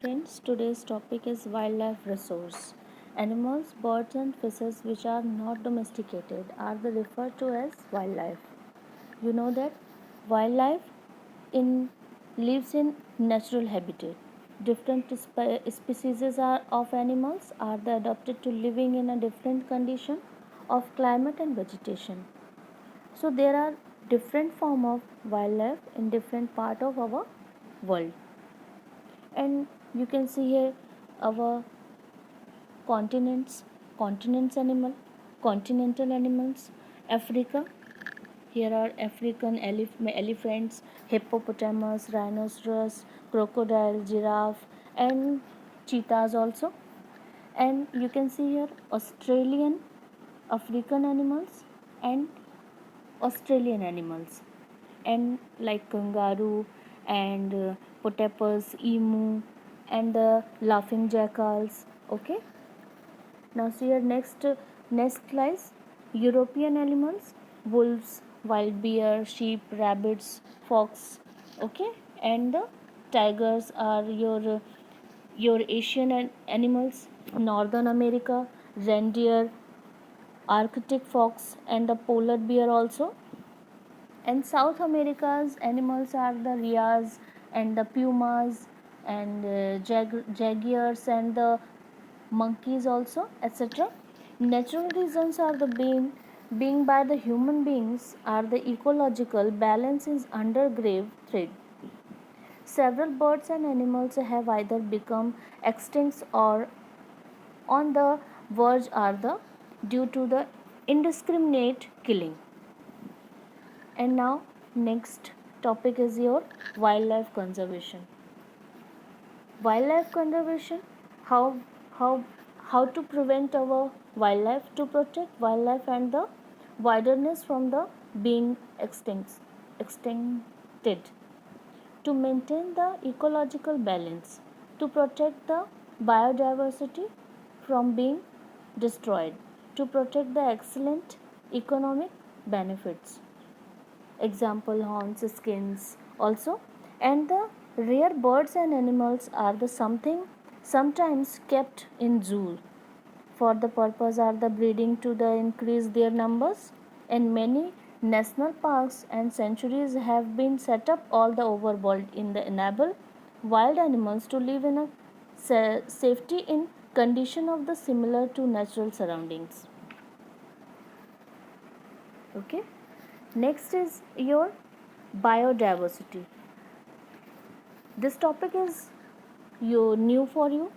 Friends, today's topic is wildlife resource. Animals, birds, and fishes which are not domesticated are the referred to as wildlife. You know that wildlife in lives in natural habitat. Different species of animals are adapted to living in a different condition of climate and vegetation. So there are different form of wildlife in different part of our world, and you can see here our continental animals. Africa, here are African elephants, hippopotamus, rhinoceros, crocodile, giraffe, and cheetahs also. And you can see here Australian, African animals, and Australian animals, and like kangaroo and potapus, emu, and the laughing jackals. Okay. Now see your next lies European animals: wolves, wild bear, sheep, rabbits, fox. Okay, and the tigers are your Asian animals. Northern America: reindeer, Arctic fox, and the polar bear also. And South America's animals are the rheas and the pumas and jaguars and the monkeys also, etc. Natural reasons are the being by the human beings are the ecological balance is under grave threat. Several birds and animals have either become extinct or on the verge are the due to the indiscriminate killing. And now next topic is your wildlife conservation. Wildlife conservation, how how how to prevent our wildlife, to protect wildlife and the wilderness from the being extincted, to maintain the ecological balance, to protect the biodiversity from being destroyed, to protect the excellent economic benefits, example horns, skins also. And the rare birds and animals are the sometimes kept in zoo for the purpose are the breeding to the increase their numbers. And many national parks and sanctuaries have been set up all the over world in the enable wild animals to live in a safety in condition of the similar to natural surroundings. Okay. Next is your biodiversity. This topic is new for you.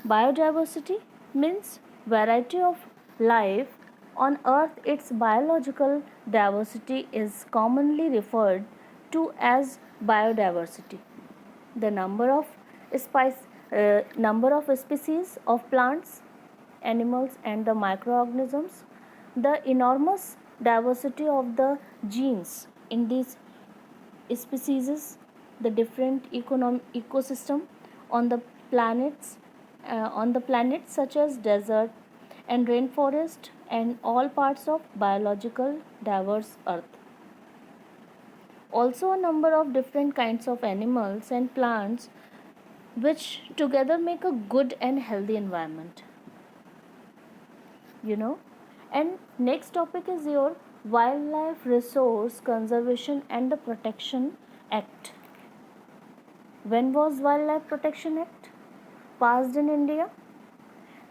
Biodiversity means variety of life on earth. Its biological diversity is commonly referred to as biodiversity. The number of species of plants, animals, and the microorganisms, the enormous diversity of the genes in these species, the different ecosystem on the planets, such as desert and rainforest and all parts of biological diverse earth. Also a number of different kinds of animals and plants which together make a good and healthy environment. And next topic is your Wildlife Resource Conservation and the Protection Act. When was Wildlife Protection Act passed in India?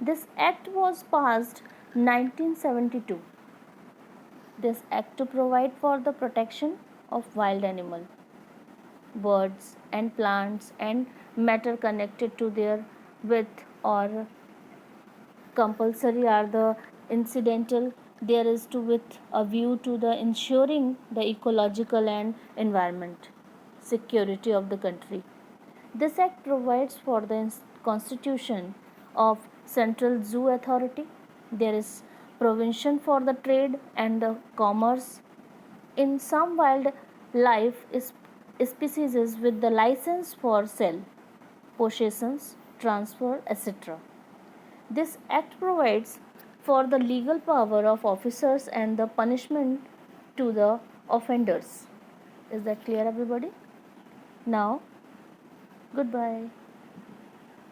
This act was passed 1972. This act to provide for the protection of wild animal, birds and plants and matter connected to their with or compulsory are the incidental there is to with a view to the ensuring the ecological and environment security of the country. This act provides for the constitution of Central Zoo Authority. There is provision for the trade and the commerce in some wildlife species with the license for sale, possessions, transfer, etc. This act provides for the legal power of officers and the punishment to the offenders. Is that clear, everybody? Now, goodbye.